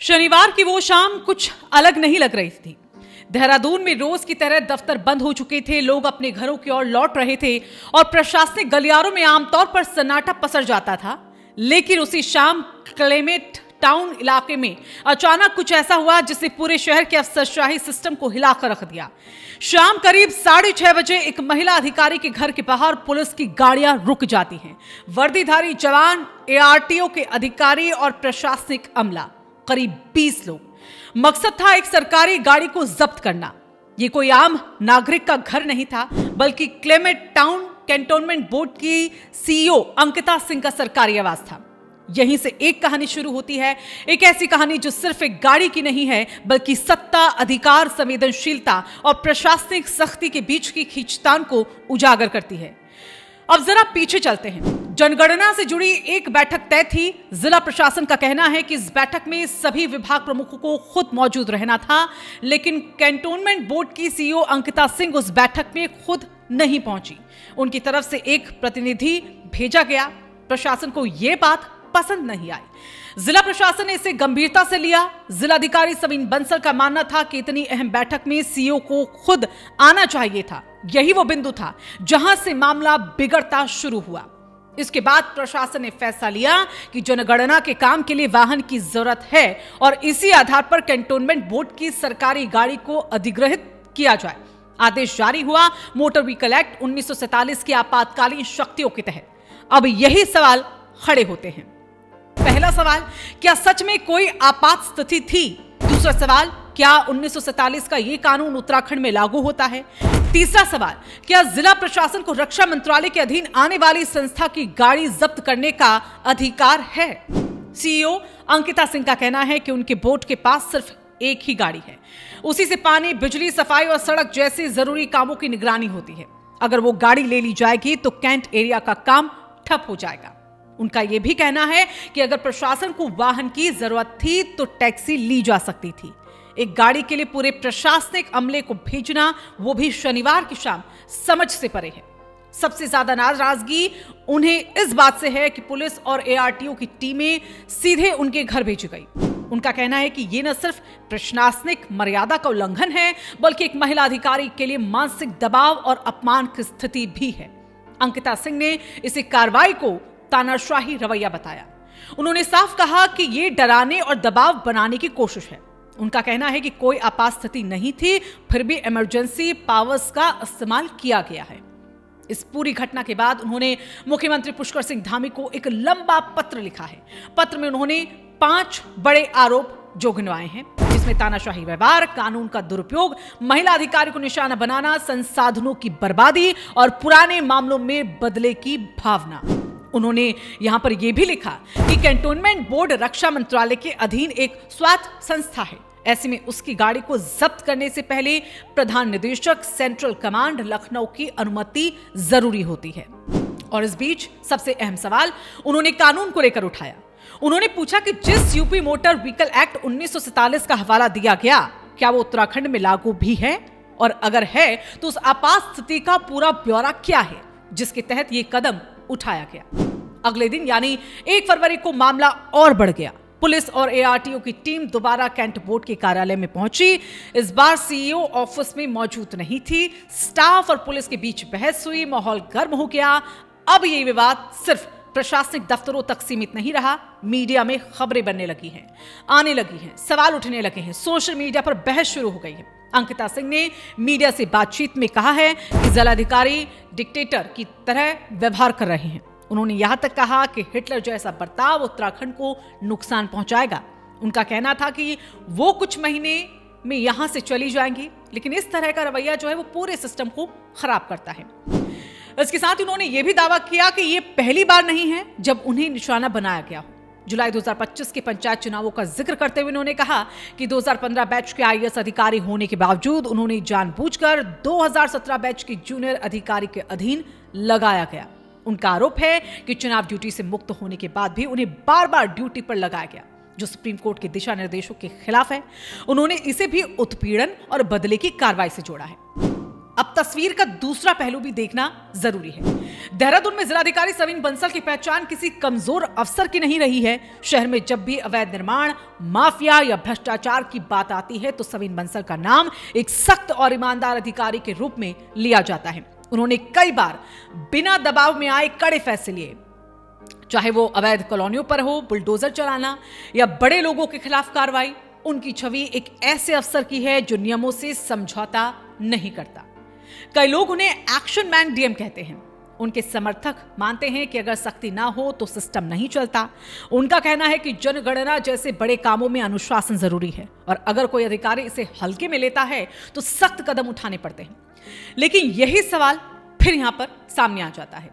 शनिवार की वो शाम कुछ अलग नहीं लग रही थी। देहरादून में रोज की तरह दफ्तर बंद हो चुके थे, लोग अपने घरों की ओर लौट रहे थे और प्रशासनिक गलियारों में आमतौर पर सन्नाटा पसर जाता था। लेकिन उसी शाम क्लेमेट टाउन इलाके में अचानक कुछ ऐसा हुआ जिसने पूरे शहर के अफसरशाही सिस्टम को हिलाकर रख दिया। शाम करीब 6:30 बजे एक महिला अधिकारी के घर के बाहर पुलिस की गाड़ियां रुक जाती हैं। वर्दीधारी जवान, एआरटीओ के अधिकारी और प्रशासनिक अमला, करीब 20 लोग। मकसद था एक सरकारी गाड़ी को जब्त करना। ये कोई आम नागरिक का घर नहीं था, बल्कि क्लेमेट टाउन कैंटोनमेंट बोर्ड की सीईओ अंकिता सिंह का सरकारी आवास था। यहीं से एक कहानी शुरू होती है, एक ऐसी कहानी जो सिर्फ एक गाड़ी की नहीं है, बल्कि सत्ता, अधिकार, संवेदनशीलता और प्रशासनिक सख्ती के बीच की खींचतान को उजागर करती है। अब जरा पीछे चलते हैं। जनगणना से जुड़ी एक बैठक तय थी। जिला प्रशासन का कहना है कि इस बैठक में सभी विभाग प्रमुखों को खुद मौजूद रहना था, लेकिन कैंटोनमेंट बोर्ड की सीईओ अंकिता सिंह उस बैठक में खुद नहीं पहुंची। उनकी तरफ से एक प्रतिनिधि भेजा गया। प्रशासन को यह बात पसंद नहीं आई। जिला प्रशासन ने इसे गंभीरता से लिया। जिलाधिकारी समीन बंसल का मानना था कि इतनी अहम बैठक में सीईओ को खुद आना चाहिए था। यही वो बिंदु था जहां से मामला बिगड़ता शुरू हुआ। इसके बाद प्रशासन ने फैसला लिया कि जनगणना के काम के लिए वाहन की जरूरत है और इसी आधार पर कैंटोनमेंट बोर्ड की सरकारी गाड़ी को अधिग्रहित किया जाए। आदेश जारी हुआ मोटर व्हीकल एक्ट 1947 की आपातकालीन शक्तियों के तहत। अब यही सवाल खड़े होते हैं। पहला सवाल, क्या सच में कोई आपात स्थिति थी? दूसरा सवाल, क्या 1947 का यह कानून उत्तराखंड में लागू होता है? तीसरा सवाल, क्या जिला प्रशासन को रक्षा मंत्रालय के अधीन आने वाली संस्था की गाड़ी जब्त करने का अधिकार है? सीईओ अंकिता सिंह का कहना है कि उनके बोर्ड के पास सिर्फ एक ही गाड़ी है। उसी से पानी, बिजली, सफाई और सड़क जैसे जरूरी कामों की निगरानी होती है। अगर वो गाड़ी ले ली जाएगी तो कैंट एरिया का काम ठप हो जाएगा। उनका यह भी कहना है कि अगर प्रशासन को वाहन की जरूरत थी तो टैक्सी ली जा सकती थी। एक गाड़ी के लिए पूरे प्रशासनिक अमले को भेजना, वो भी शनिवार की शाम, समझ से परे है। सबसे ज्यादा नाराजगी उन्हें इस बात से है कि पुलिस और एआरटीओ की टीमें सीधे उनके घर भेजी गई। उनका कहना है कि यह न सिर्फ प्रशासनिक मर्यादा का उल्लंघन है, बल्कि एक महिला अधिकारी के लिए मानसिक दबाव और अपमान की स्थिति भी है। अंकिता सिंह ने इसी कार्रवाई को तानाशाही रवैया बताया। उन्होंने साफ कहा कि यह डराने और दबाव बनाने की कोशिश है। उनका कहना है कि कोई आपात स्थिति नहीं थी, फिर भी इमरजेंसी पावर्स का इस्तेमाल किया गया है। इस पूरी घटना के बाद उन्होंने मुख्यमंत्री पुष्कर सिंह धामी को एक लंबा पत्र लिखा है। पत्र में उन्होंने 5 बड़े आरोप जो गिनवाए हैं, जिसमें तानाशाही व्यवहार, कानून का दुरुपयोग, महिला अधिकारी को निशाना बनाना, संसाधनों की बर्बादी और पुराने मामलों में बदले की भावना। उन्होंने यहां पर यह भी लिखा कि कैंटोनमेंट बोर्ड रक्षा मंत्रालय के अधीन एक स्वायत्त संस्था है। ऐसे में उसकी गाड़ी को जब्त करने से पहले प्रधान निदेशक सेंट्रल कमांड लखनऊ की अनुमति जरूरी होती है। और इस बीच सबसे अहम सवाल उन्होंने कानून को लेकर उठाया। उन्होंने पूछा कि जिस यूपी मोटर व्हीकल एक्ट 1947 का हवाला दिया गया, क्या वो उत्तराखंड में लागू भी है? और अगर है तो उस आपात स्थिति का पूरा ब्यौरा क्या है जिसके तहत ये कदम उठाया गया? अगले दिन यानी 1 फरवरी को मामला और बढ़ गया। पुलिस और एआरटीओ की टीम दोबारा कैंट बोर्ड के कार्यालय में पहुंची। इस बार सीईओ ऑफिस में मौजूद नहीं थी। स्टाफ और पुलिस के बीच बहस हुई, माहौल गर्म हो गया। अब ये विवाद सिर्फ प्रशासनिक दफ्तरों तक सीमित नहीं रहा, मीडिया में खबरें बनने लगी हैं, आने लगी हैं, सवाल उठने लगे हैं, सोशल मीडिया पर बहस शुरू हो गई है। अंकिता सिंह ने मीडिया से बातचीत में कहा है कि जिलाधिकारी डिक्टेटर की तरह व्यवहार कर रहे हैं। उन्होंने यहां तक कहा कि हिटलर जैसा बर्ताव उत्तराखंड को नुकसान पहुंचाएगा। उनका कहना था कि वो कुछ महीने में यहां से चली जाएंगी, लेकिन इस तरह का रवैया जो है वो पूरे सिस्टम को खराब करता है। इसके साथ ही उन्होंने ये भी दावा किया कि ये पहली बार नहीं है जब उन्हें निशाना बनाया गया हो। जुलाई 2025 के पंचायत चुनावों का जिक्र करते हुए उन्होंने कहा कि 2015 बैच के आईएएस अधिकारी होने के बावजूद उन्होंने जानबूझकर 2017 बैच के जूनियर अधिकारी के अधीन लगाया गया। उनका आरोप है कि चुनाव ड्यूटी से मुक्त होने के बाद भी उन्हें बार बार ड्यूटी पर लगाया गया, जो सुप्रीम कोर्ट के दिशा निर्देशों के खिलाफ है। उन्होंने इसे भी उत्पीड़न और बदले की कार्रवाई से जोड़ा है। अब तस्वीर का दूसरा पहलू भी देखना जरूरी है। देहरादून में जिलाधिकारी सविन बंसल की पहचान किसी कमजोर अफसर की नहीं रही है। शहर में जब भी अवैध निर्माण, माफिया या भ्रष्टाचार की बात आती है तो सविन बंसल का नाम एक सख्त और ईमानदार अधिकारी के रूप में लिया जाता है। उन्होंने कई बार बिना दबाव में आए कड़े फैसले लिए, चाहे वो अवैध कॉलोनियों पर हो, बुलडोजर चलाना या बड़े लोगों के खिलाफ कार्रवाई। उनकी छवि एक ऐसे अफसर की है जो नियमों से समझौता नहीं करता। कई लोग उन्हें एक्शन मैन डीएम कहते हैं। उनके समर्थक मानते हैं कि अगर सख्ती ना हो तो सिस्टम नहीं चलता। उनका कहना है कि जनगणना जैसे बड़े कामों में अनुशासन जरूरी है और अगर कोई अधिकारी इसे हल्के में लेता है तो सख्त कदम उठाने पड़ते हैं। लेकिन यही सवाल फिर यहां पर सामने आ जाता है,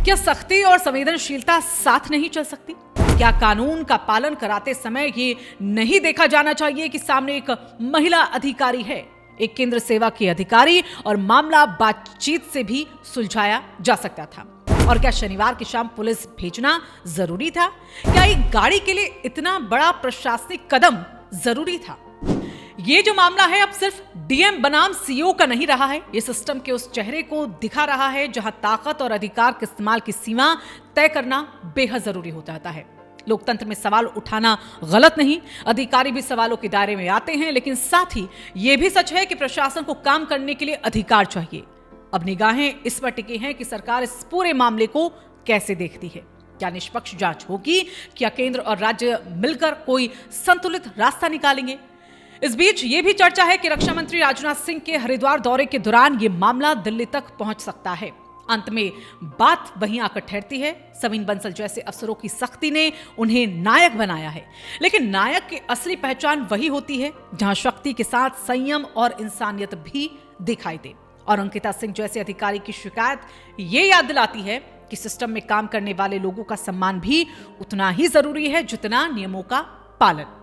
क्या सख्ती और संवेदनशीलता साथ नहीं चल सकती? क्या कानून का पालन कराते समय ये नहीं देखा जाना चाहिए कि सामने एक महिला अधिकारी है, एक केंद्र सेवा के अधिकारी, और मामला बातचीत से भी सुलझाया जा सकता था? और क्या शनिवार की शाम पुलिस भेजना जरूरी था? क्या एक गाड़ी के लिए इतना बड़ा प्रशासनिक कदम जरूरी था? ये जो मामला है अब सिर्फ डीएम बनाम सीईओ का नहीं रहा है, ये सिस्टम के उस चेहरे को दिखा रहा है जहां ताकत और अधिकार के इस्तेमाल की सीमा तय करना बेहद जरूरी होता है। लोकतंत्र में सवाल उठाना गलत नहीं, अधिकारी भी सवालों के दायरे में आते हैं, लेकिन साथ ही यह भी सच है कि प्रशासन को काम करने के लिए अधिकार चाहिए। अब निगाहें इस पर टिकी हैं कि सरकार इस पूरे मामले को कैसे देखती है। क्या निष्पक्ष जांच होगी? क्या केंद्र और राज्य मिलकर कोई संतुलित रास्ता निकालेंगे? इस बीच यह भी चर्चा है कि रक्षा मंत्री राजनाथ सिंह के हरिद्वार दौरे के दौरान यह मामला दिल्ली तक पहुंच सकता है। अंत में बात वहीं आकर ठहरती है। सविन बंसल जैसे अफसरों की सख्ती ने उन्हें नायक बनाया है, लेकिन नायक की असली पहचान वही होती है जहां शक्ति के साथ संयम और इंसानियत भी दिखाई दे। और अंकिता सिंह जैसे अधिकारी की शिकायत ये याद दिलाती है कि सिस्टम में काम करने वाले लोगों का सम्मान भी उतना ही जरूरी है जितना नियमों का पालन।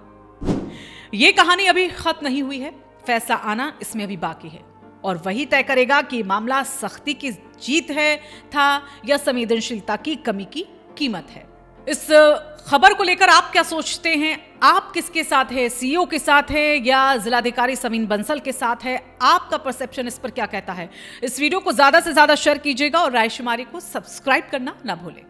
ये कहानी अभी खत्म नहीं हुई है, फैसला आना इसमें अभी बाकी है और वही तय करेगा कि मामला सख्ती की जीत है था या संवेदनशीलता की कमी की कीमत है। इस खबर को लेकर आप क्या सोचते हैं? आप किसके साथ है? सीईओ के साथ है या जिलाधिकारी सविन बंसल के साथ है? आपका परसेप्शन इस पर क्या कहता है? इस वीडियो को ज्यादा से ज्यादा शेयर कीजिएगा और रायशुमारी को सब्सक्राइब करना ना भूलें।